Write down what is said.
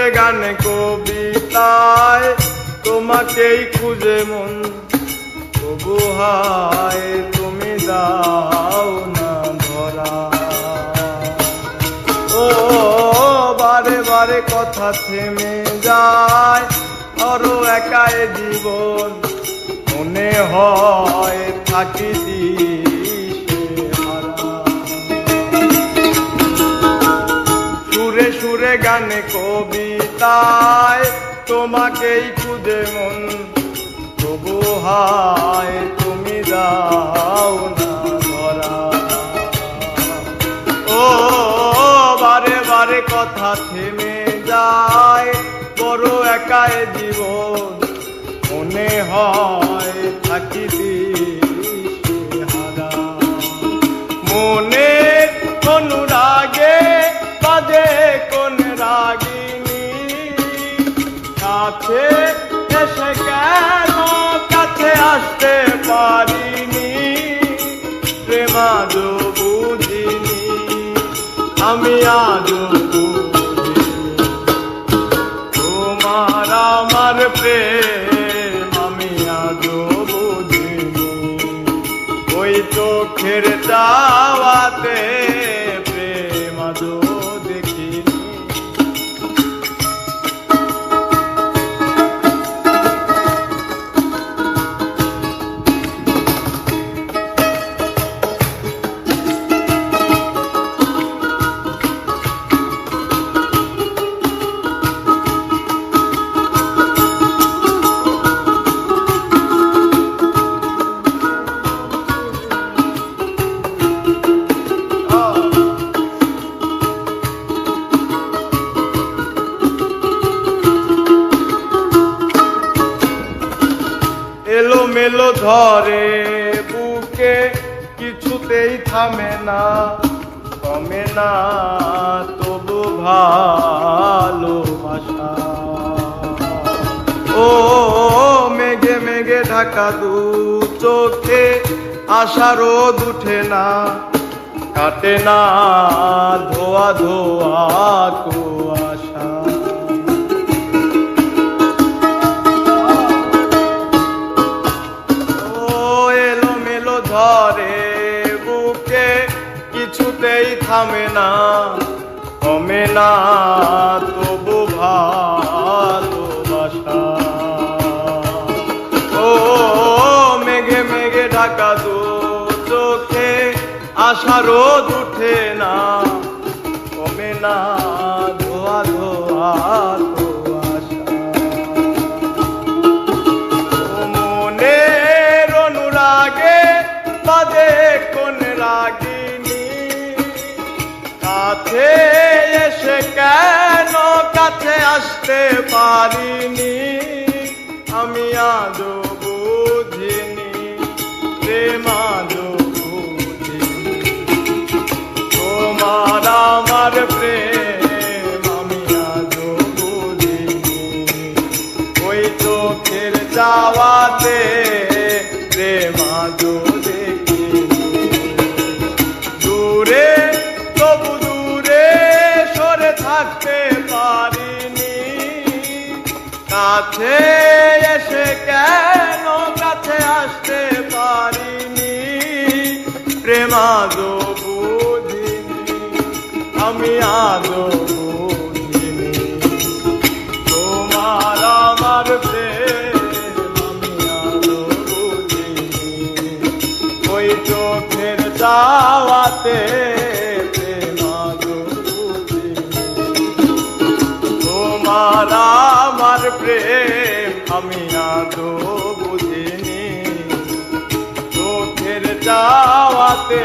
সুরে গানে কবিতায় তোমাকেই খুঁজে মন, তবু হায় তুমি দাও না ধরা। ও বারে বারে কথা থেমে যায়, আরো একাই জীবন মনে হয় থাকি দিশেহারা। সুরে সুরে গানে কবিতায় তোমাকেই খুঁজে মন, তবু হায় তুমি দাও না ধরা। ও বারে বারে কথা থেমে যায়, বড় একাই জীবন মনে হয় থাকি দিশেহারা। মনের অনুরাগে বাজে কোন রাগিনী, কাছে এসে কেন কাছে আসতে পারিনি। প্রেম আজও বুঝিনি, আমি আজও বুঝিনি, তোমার আমার প্রেম আমি আজও বুঝিনি। ওই চোখের চাওয়াতে প্রেম আজও দেখিনি। এলো মেলো ধরে বুকে, কিছুতেই থামে না কমে না তবু ভালোবাসা। ও মেঘে মেঘে ঢাকা দু চোখে, আশা রোদ উঠে না কাটে না ধোয়া ধোয়া কুয়াশা। ধরে বুকে, কিছুতেই থামে না কমে না তবু ভালোবাসা। ও মেঘে মেঘে ঢাকা দু চোখে, আশা রোদ উঠে না কমে না ধোয়া ধোয়া কুয়াশা। মনের অনুরাগে বাজে কোন রাগিনী, কাছে এসে কেন কাছে আসতে পারিনি। আমি আজও বুঝিনি, প্রেম আজও বুঝিনি, তোমার আমার প্রেম আমি আজও বুঝিনি। ওই চোখের চাওয়াতে প্রেম আজও দূরে, তবু দূরে সরে থাকতে পারিনি। কাছে এসে কেন কাছে আসতে পারিনি। প্রেম আজও বুঝিনি, আমি আজও বুঝিনি, তোমার আমার প্রেম আমি আজও বুঝিনি। ওই চোখের চাওয়াতে প্রেম আজও বুঝিনি, তোমার আমার প্রেম আমি আজও বুঝিনি। চোখের চাওয়াতে